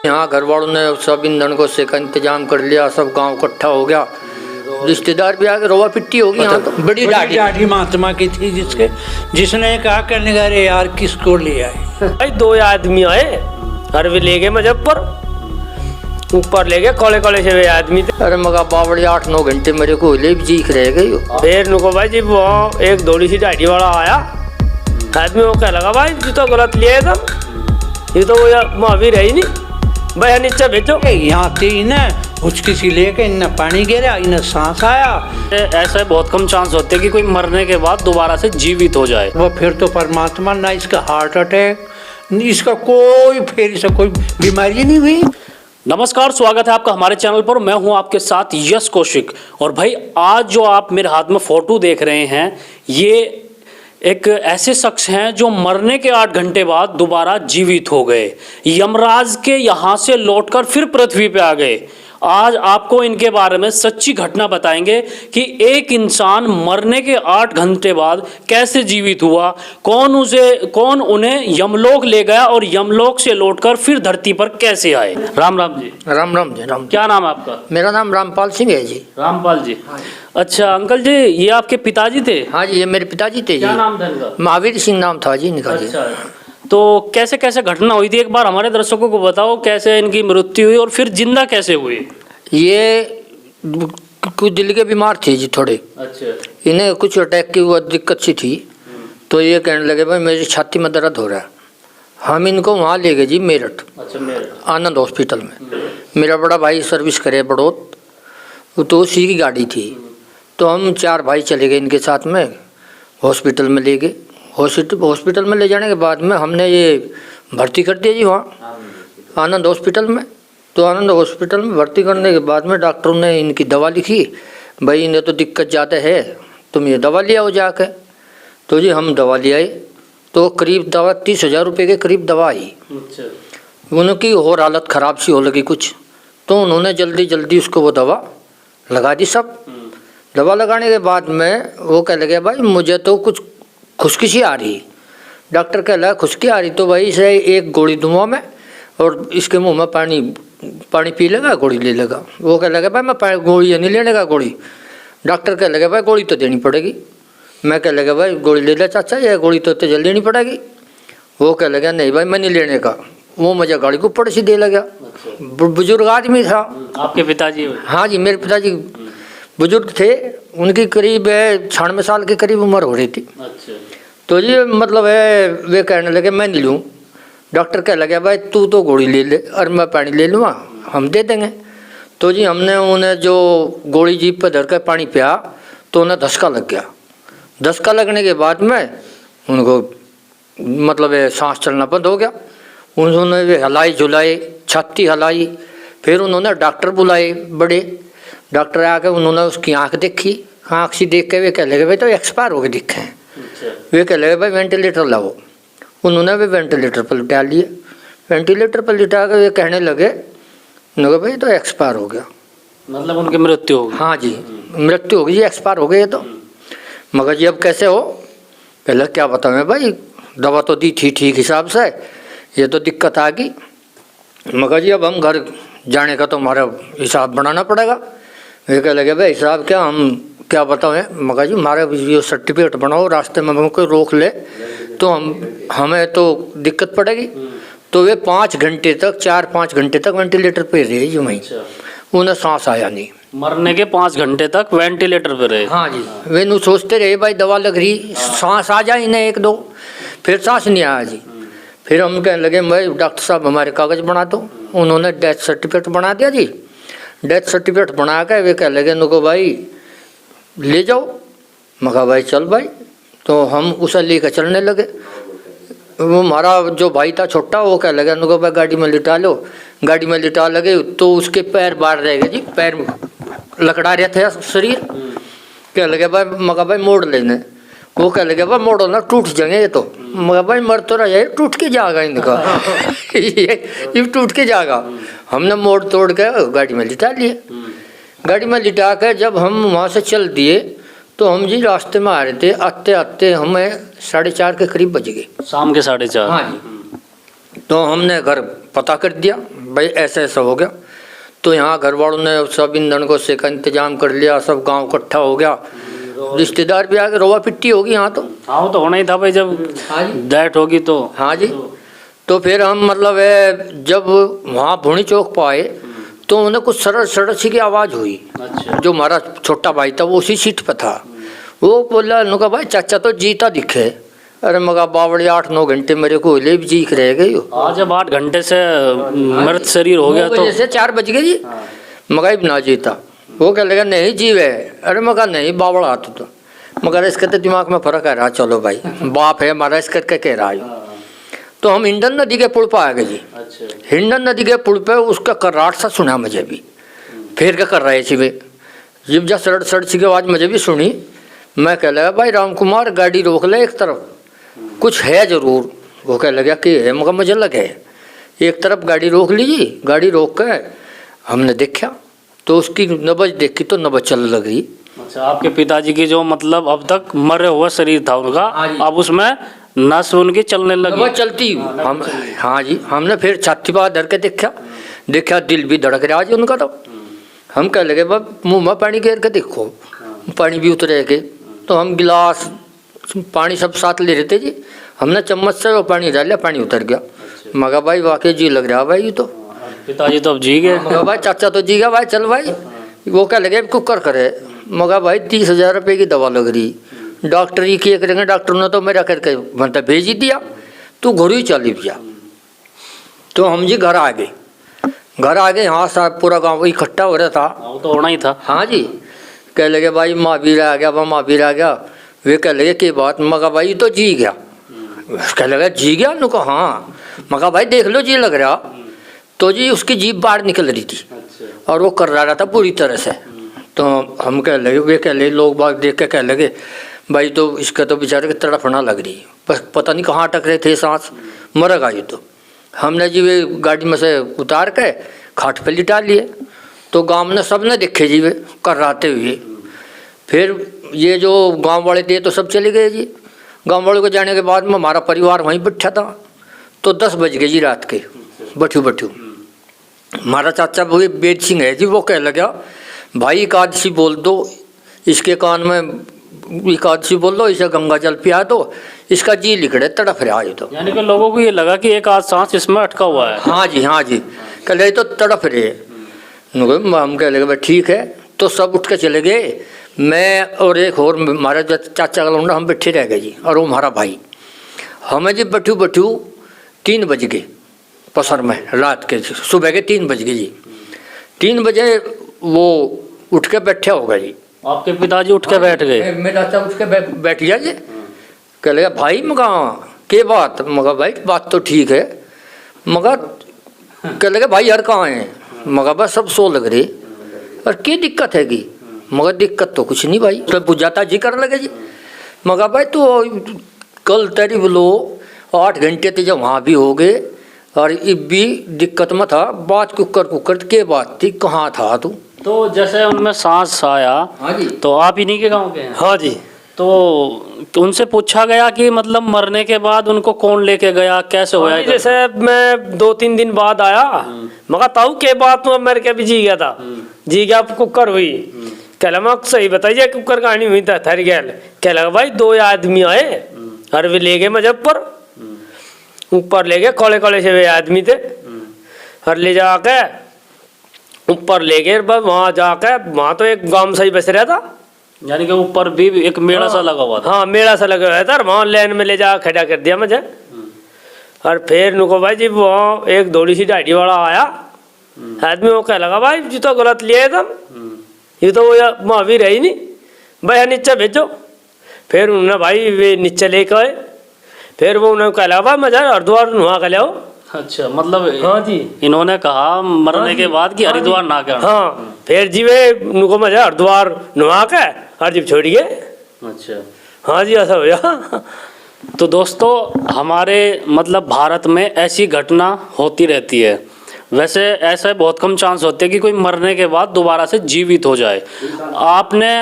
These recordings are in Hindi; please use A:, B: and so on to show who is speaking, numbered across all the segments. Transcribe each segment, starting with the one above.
A: यहाँ घर वालों ने सब ईंधन को से का इंतजाम कर लिया, सब गांव इकट्ठा हो गया, रिश्तेदार भी आके रोवा पिट्टी होगी। यहाँ तो बड़ी
B: दाढ़ी महात्मा की थी जिसने कहा करने का रे यार किसको ले आए।
C: भाई 2 आदमी आए, हर वे ले गए मुजफ्फर, ऊपर ले गए कोले कोले से वे आदमी थे।
A: अरे मगा बावड़ी 8-9 घंटे मेरे को ले भी चीख रह गई।
C: फिर नुको भाई जी वो एक थोड़ी सी दाढ़ी वाला आया आदमी, वो कह लगा भाई तू तो गलत लिया एकदम, ये तो वो महावीर है ही नहीं भाई, नीचे भेजो।
B: यहाँ तीन उचकी सी लेके इन्हें पानी गिरा, इन्हें सांस आया।
D: ऐसे बहुत कम चांस होते हैं कि कोई मरने के बाद दोबारा से जीवित हो जाए।
B: वो फिर तो परमात्मा, ना इसका हार्ट अटैक, इसका कोई फिर से कोई बीमारी नहीं हुई।
D: नमस्कार, स्वागत है आपका हमारे चैनल पर। मैं हूं आपके साथ यश कौशिक। और भाई आज जो आप मेरे हाथ में फोटो देख रहे हैं, ये एक ऐसे शख्स हैं जो मरने के 8 घंटे बाद दोबारा जीवित हो गए, यमराज के यहाँ से लौटकर फिर पृथ्वी पे आ गए। आज आपको इनके बारे में सच्ची घटना बताएंगे कि एक इंसान मरने के 8 घंटे बाद कैसे जीवित हुआ, कौन उन्हें यमलोक ले गया और यमलोक से लौटकर फिर धरती पर कैसे आए। राम राम जी।
A: राम राम जी। राम।
D: क्या नाम है आपका?
A: मेरा नाम रामपाल सिंह है जी।
D: रामपाल जी। अच्छा अंकल जी, ये आपके पिताजी थे?
A: हाँ जी, ये मेरे पिताजी थे जी।
D: क्या नाम था इनका?
A: महावीर सिंह नाम था जी इनका।
D: अच्छा, तो कैसे कैसे घटना हुई थी, एक बार हमारे दर्शकों को बताओ, कैसे इनकी मृत्यु हुई और फिर जिंदा कैसे हुई?
A: ये कुछ दिल के बीमार थे जी थोड़े।
D: अच्छा।
A: इन्हें कुछ अटैक की वो दिक्कत सी थी, तो ये कहने लगे भाई मेरी छाती में दर्द हो रहा है। हम इनको वहाँ ले गए जी, मेरठ।
D: अच्छा, मेरठ
A: आनंद हॉस्पिटल में। मेरा बड़ा भाई सर्विस करे बड़ौत, तो उसी की गाड़ी थी, तो हम 4 भाई चले गए इनके साथ में, हॉस्पिटल में ले गए। हॉस्पिटल में ले जाने के बाद में हमने ये भर्ती कर दिया जी वहाँ आनंद हॉस्पिटल में। तो आनंद हॉस्पिटल में भर्ती करने के बाद में डॉक्टरों ने इनकी दवा लिखी, भाई इन्हें तो दिक्कत ज़्यादा है, तुम ये दवा ले आओ जाके। तो जी हम दवा ले आए, तो करीब दवा 30,000 रुपये के करीब दवा आई।
D: अच्छा।
A: उनकी और हालत ख़राब सी हो लगी कुछ, तो उन्होंने जल्दी उसको वो दवा लगा दी सब। दवा लगाने के बाद में वो कह लगे भाई मुझे तो कुछ खुश्की सी आ रही। डॉक्टर कह लगा खुश्की आ रही तो भाई इसे एक गोली दूँगा मैं, और इसके मुंह में पानी पी लेगा, गोली ले लेगा। वो कह लगा भाई मैं गोली नहीं लेने का गोली। डॉक्टर कह लगा भाई गोली तो देनी पड़ेगी। मैं कह लगा भाई गोली ले ले चाचा, ये गोली तो जल्दी लेनी पड़ेगी। वो कह लगा नहीं भाई मैं नहीं लेने का। वो मुझे गाड़ी को ऊपर से दे लगा। बुजुर्ग आदमी था।
D: आपके पिताजी?
A: हाँ जी, मेरे पिताजी बुजुर्ग थे, उनकी करीब 96 साल की करीब उम्र हो रही थी।
D: अच्छा।
A: तो ये मतलब है वे कहने लगे मैं नहीं लूँ। डॉक्टर कह लगे भाई तू तो गोली ले ले और मैं पानी ले लूँगा, हम दे देंगे। तो जी हमने उन्हें जो गोली जीप पर धर कर पानी पिया, तो उन्हें धक्का लग गया। धक्का लगने के बाद में उनको मतलब सांस चलना बंद हो गया। उन्होंने वे हलाई झुलाई, छाती हलाई, फिर उन्होंने डॉक्टर बुलाए, बड़े डॉक्टर आके उन्होंने उसकी आँख देखी। आँख से देख के वे कह लगे भाई तो एक्सपायर हो गए दिखे हैं। वे कह लगे भाई वेंटिलेटर लाओ। उन्होंने भी वेंटिलेटर पर लिटा लिए। वेंटिलेटर पर लिटा के वे कहने लगे भाई तो एक्सपायर हो गया,
D: मतलब उनकी मृत्यु हो गई?
A: हाँ जी, मृत्यु हो गई जी, एक्सपायर हो गए। तो मगर जी अब कैसे हो? पहले क्या बताऊँ भाई, दवा तो दी थी ठीक हिसाब से, ये तो दिक्कत आ गई। मगर जी अब हम घर जाने का तो हमारा हिसाब बनाना पड़ेगा। वे कह लगे भाई हिसाब क्या, हम क्या बताएं। मगर जी हमारा ये सर्टिफिकेट बनाओ, रास्ते में हमको रोक ले तो हमें तो दिक्कत पड़ेगी। तो वे 5 घंटे तक 4-5 घंटे तक वेंटिलेटर पे रहे जी वहीं। उन्हें सांस आया नहीं।
D: मरने के 5 घंटे तक वेंटिलेटर पे रहे?
A: हाँ जी, वे नू सोचते रहे भाई दवा लग रही, सांस आ जाए इन्हें 1-2, फिर सांस नहीं आया जी। फिर हम कहने लगे भाई डॉक्टर साहब हमारे कागज़ बना दो। उन्होंने डेथ सर्टिफिकेट बना दिया जी। डेथ सर्टिफिकेट बना के वे कह लगे उनको भाई ले जाओ। मगा भाई चल भाई। तो हम उसे लेकर चलने लगे। वो हमारा जो भाई था छोटा, वो कह लगा उनको भाई गाड़ी में लिटा लो। गाड़ी में लिटा लगे तो उसके पैर बाहर रह गए जी, पैर लकड़ा रहे थे शरीर। कह लगे भाई मगा भाई मोड़ लेने। वो कह लगे भाई मोड़ो ना, टूट जाएंगे ये तो। मगर भाई मर तो रहा, टूट के जाएगा इनका ये टूट के जाएगा। हमने मोड़ तोड़ के गाड़ी में लिटा लिए। गाड़ी में लिटा कर जब हम वहाँ से चल दिए तो हम जी रास्ते में आ रहे थे, आते आते हमें 4:30 के करीब बज गए,
D: शाम के 4:30।
A: हाँ जी। तो हमने घर पता कर दिया, भाई ऐसा ऐसा हो गया। तो यहाँ घर वालों ने सब ईंधन को से का इंतजाम कर लिया, सब गांव इकट्ठा हो गया, रिश्तेदार भी आ गए, रोवा पिट्टी होगी यहाँ। तो
D: हाँ वो तो होना ही था भाई, जब
A: हाँ जी,
D: डेथ होगी तो।
A: हाँ जी। तो फिर हम मतलब है जब वहाँ भूणी चौक पर आए तो उन्हें कुछ सड़क सड़क सी की आवाज़ हुई।
D: अच्छा।
A: जो हमारा छोटा भाई था वो उसी सीट पर था, वो बोला उनका भाई चाचा तो जीता दिखे। अरे मगा बावड़ी 8-9 घंटे मेरे को ले भी चीख रह गई।
D: आज जब 8 घंटे से मृत शरीर हो गया तो
A: जैसे 4 बज गए जी, मगा भी ना जीता। वो कह लगा नहीं जीव है। अरे मगा नहीं बावड़ा हाथ तो, मगर इसके तो दिमाग में फर्क है रहा। चलो भाई बाप है हमारा इस करके कह रहा है। तो हम हिंडन नदी के पुल पर आ गए जी।
D: अच्छा।
A: हिंडन नदी के पुल पे उसका कर्राट सा सुना मुझे भी, फिर क्या कर रहे थे वे, जब जा सड़ सड़ की आवाज़ मुझे भी सुनी। मैं कह लगा भाई राम कुमार गाड़ी रोक ले, एक तरफ कुछ है ज़रूर। वो कह लगा कि है, मगर मुझे लगे एक तरफ गाड़ी रोक लीजिए। गाड़ी रोक कर हमने देखा तो उसकी नब्ज देखी तो नब्ज चल लगी।
D: अच्छा, आपके पिताजी की जो मतलब अब तक मरे हुआ शरीर था उनका,
A: हाँ जी।
D: अब उसमें नस उनकी चलने लगी।
A: नब्ज चलती हम, हाँ जी। हमने फिर छाती पर धर के देखा दिल भी धड़क रहा जी उनका। तो हम कह लगे बाप मुँह में पानी घेर के देखो, पानी भी उतरे के। तो हम गिलास पानी सब साथ ले रहे थे जी, हमने चम्मच से वो पानी डाला, पानी उतर गया। मगा भाई वाकई जी लग रहा भाई। ये तो
D: पिताजी तो अब जी गए।
A: मगा भाई चाचा तो जी गया भाई, चल भाई। वो क्या लगे कुकर करे। मगा भाई 30,000 रुपये की दवा लग रही, डॉक्टर ही किए करेंगे। डॉक्टर ने तो मेरा करके मतलब भेज ही दिया, तू घर ही चली जा। तो हम जी घर आ गए। यहाँ साहब पूरा गाँव इकट्ठा हो रहा था।
D: वो तो होना ही था।
A: हाँ जी। कह लगे भाई महावीर आ गया, वह महावीर आ गया। वे कह लगे कि बात, मगा भाई तो जी गया। कह लगा जी गया नु को, हाँ। मगा भाई देख लो जी लग रहा। तो जी उसकी जीभ बाहर निकल रही थी और वो कर रहा था पूरी तरह से। तो हम कह लगे, वे कह लगे, लोग बाग देख के कह लगे भाई तो इसका तो बेचारे की तड़फना लग रही, बस पता नहीं कहाँ अटक रहे थे, सांस मरेगा ये तो। हमने जी वे गाड़ी में से उतार के खाट पे लिटा लिए। तो गांव ने सब ने देखे जी वे कर्राते हुए। फिर ये जो गांव वाले थे तो सब चले गए जी। गांव वालों को जाने के बाद में हमारा परिवार वहीं बैठा था। तो 10 बज गए जी रात के, बठू। हमारा चाचा वो बेद सिंह है जी, वो कह लगा भाई एकादशी बोल दो इसके कान में, एकादशी बोल दो, इसे गंगा जल पिया दो, इसका जी लिखड़े तड़फ रहा है। तो
D: यानी कि लोगों को ये लगा कि एक आध सांस इसमें अटका हुआ है।
A: हाँ जी। कह लगे तो तड़फ रहे। हम कह लगे भाई ठीक है। तो सब उठ के चले गए। मैं और एक और हमारा चाचा का लौंडा, हम बैठे रह गए जी, और वो हमारा भाई। हमें जी बठू 3 बज गए पसर में, रात के सुबह के 3 बज गए जी। 3 बजे वो उठ के बैठे होगा जी।
D: आपके पिताजी उठ के बैठ गए?
A: मेरा चाचा उठ के बैठ गया जी। कह लगा भाई मगा के बात, मगा भाई बात तो ठीक है। मगा कह लगे भाई यार कहाँ है? मगा बस सब सो लग रही। और क्या दिक्कत है कि? मगर दिक्कत तो कुछ नहीं भाई। तो बुझाता जी कर लगे जी। मगा भाई तो कल तेरी बोलो 8 घंटे थे जब वहाँ भी हो गए, और अब भी दिक्कत में था। बात कुकर के बात थी, कहाँ था तू?
D: तो जैसे उनमें सांस आया,
A: हाँ जी।
D: तो आप इन्हीं के गांव के हैं?
C: हाँ जी।
D: तो उनसे पूछा गया कि मतलब मरने के बाद उनको कौन लेके गया, कैसे हुआ?
C: जैसे मैं 2-3 दिन बाद आया, मगर ताऊ के बात में मेरे के भी जी गया था। जी गया कुकर हुई। कह लगा सही बताइए कुकर कहानी हुई था थर गया। कह लगा भाई 2 आदमी आए और वे ले गए मुजफ्फर, ऊपर ले गए, कौले से वे आदमी थे, और ले जाके ऊपर ले गए। बस वहाँ जाके वहाँ तो एक गांव से ही बस रहा था।
D: यानी कि ऊपर भी एक मेड़ा सा लगा हुआ था?
C: हाँ मेड़ा सा लगा हुआ था। और वहाँ लाइन में ले जा खड़ा कर दिया मुझे। और फिर नुको भाई जी वहाँ एक थोड़ी सी दाढ़ी वाला आया आदमी। वो कह लगा भाई जी तो गलत लिया तुम, ये तो वो महावीर है ही नहीं, भाई नीचे भेजो। फिर उन्होंने भाई वे नीचे लेके आए। फिर वो उन्होंने कह लगा भाई मजा हरिद्वार नुआ कर लिया।
D: अच्छा, मतलब
C: हाँ जी।
D: इन्होंने कहा मरने के बाद कि हरिद्वार ना करना।
C: हाँ फिर जी वे नुको मजा हरिद्वार नुआ के और जीप छोड़ गए।
D: अच्छा।
C: हाँ जी ऐसा हो गया।
D: तो दोस्तों हमारे मतलब भारत में ऐसी घटना होती रहती है। वैसे ऐसे बहुत कम चांस होते हैं कि कोई मरने के बाद दोबारा से जीवित हो जाए। आपने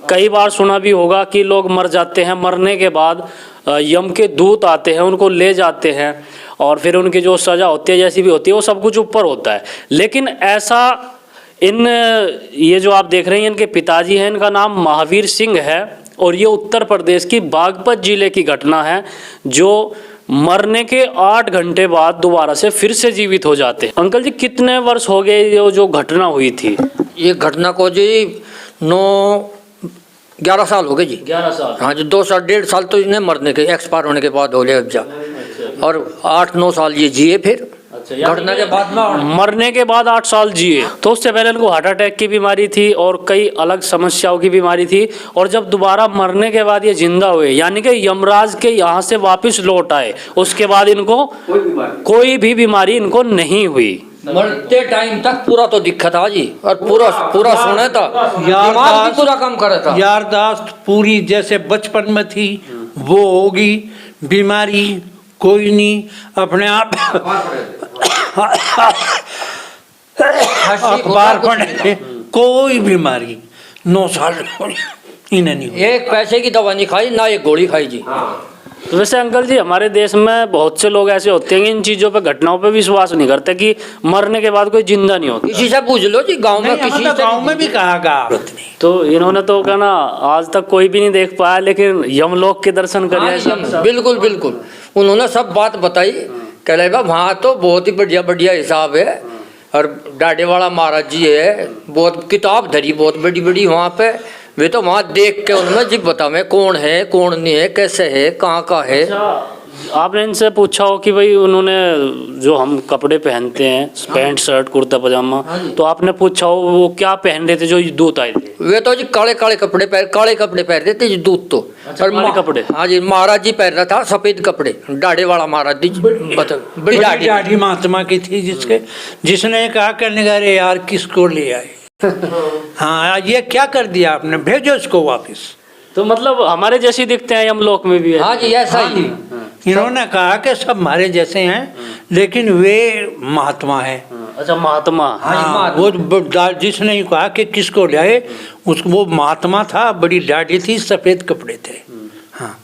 D: कई बार सुना भी होगा कि लोग मर जाते हैं, मरने के बाद यम के दूत आते हैं, उनको ले जाते हैं और फिर उनकी जो सज़ा होती है जैसी भी होती है वो सब कुछ ऊपर होता है। लेकिन ऐसा ये जो आप देख रहे हैं इनके पिताजी हैं, इनका नाम महावीर सिंह है और ये उत्तर प्रदेश की बागपत जिले की घटना है, जो मरने के 8 घंटे बाद दोबारा से फिर से जीवित हो जाते हैं। अंकल जी कितने वर्ष हो गए ये जो घटना हुई थी?
A: ये घटना को जी 11 साल हो गए जी।
D: 11 साल।
A: हाँ जी, 2 साल 1.5 साल तो इन्हें मरने के एक्सपायर होने के बाद हो गए अब जा, और 8-9 साल ये जिए फिर घटना के बाद में।
D: मरने के बाद 8 साल जिए। तो उससे पहले इनको हार्ट अटैक की बीमारी थी और कई अलग समस्याओं की बीमारी थी, और जब दोबारा मरने के बाद ये जिंदा हुए, यानी कि यमराज के यहाँ से वापस लौट आए, उसके बाद इनको कोई भी बीमारी इनको नहीं हुई।
A: मरते टाइम तक पूरा तो दिखा था जी, और पूरा सुना था, दिमाग भी पूरा काम कर रहा था।
B: यारदाश्त पूरी जैसे बचपन में थी वो होगी, बीमारी कोई नहीं, अपने आप अखबार पढ़े, कोई बीमारी 9 साल इन्हें नहीं हुई।
A: एक पैसे की दवा नहीं खाई, ना एक गोली खाई जी।
D: तो वैसे अंकल जी हमारे देश में बहुत से लोग ऐसे होते हैं कि इन चीज़ों पे, घटनाओं पे विश्वास नहीं करते कि मरने के बाद कोई जिंदा नहीं होता।
A: किसी से पूछ लो जी, गांव में किसी से,
B: गाँव में भी कहा गया।
D: तो इन्होंने तो कहना आज तक कोई भी नहीं देख पाया, लेकिन यमलोक के दर्शन करे।
A: बिल्कुल बिल्कुल, उन्होंने सब बात बताई। कह रहे बा वहाँ तो बहुत ही बढ़िया बढ़िया हिसाब है, और डाडे वाला महाराज जी है, बहुत किताब धरी बहुत बड़ी बड़ी वहाँ पे। वे तो वहाँ देख के उनमें जी बतावे कौन है कौन नहीं है, कैसे है, कहाँ का है।
D: आपने इनसे पूछा हो कि भाई उन्होंने जो हम कपड़े पहनते हैं, पैंट शर्ट कुर्ता पजामा, तो आपने पूछा हो वो क्या पहन रहे थे जो दूत आए थे?
A: वे तो जी काले कपड़े पहन रहे थे जी, दूत तो।
D: अच्छा, काले कपड़े।
A: हाँ जी, महाराज जी पहन रहा था सफेद कपड़े, डाढ़े वाला महाराज जी।
B: बड़ी दाढ़ी महात्मा की थी जिसने कहा करने का, अरे यार किसको ले आए, हाँ ये क्या कर दिया आपने, भेजो इसको वापस।
D: तो मतलब हमारे जैसे दिखते हैं यमलोक में भी है।
A: हाँ जी, ऐसा ही।
B: इन्होंने कहा कि सब हमारे जैसे हैं, लेकिन वे महात्मा है।
D: अच्छा, महात्मा।
B: हाँ, वो जिसने कहा कि किसको लाए, वो महात्मा था, बड़ी दाढ़ी थी, सफेद कपड़े थे। हाँ।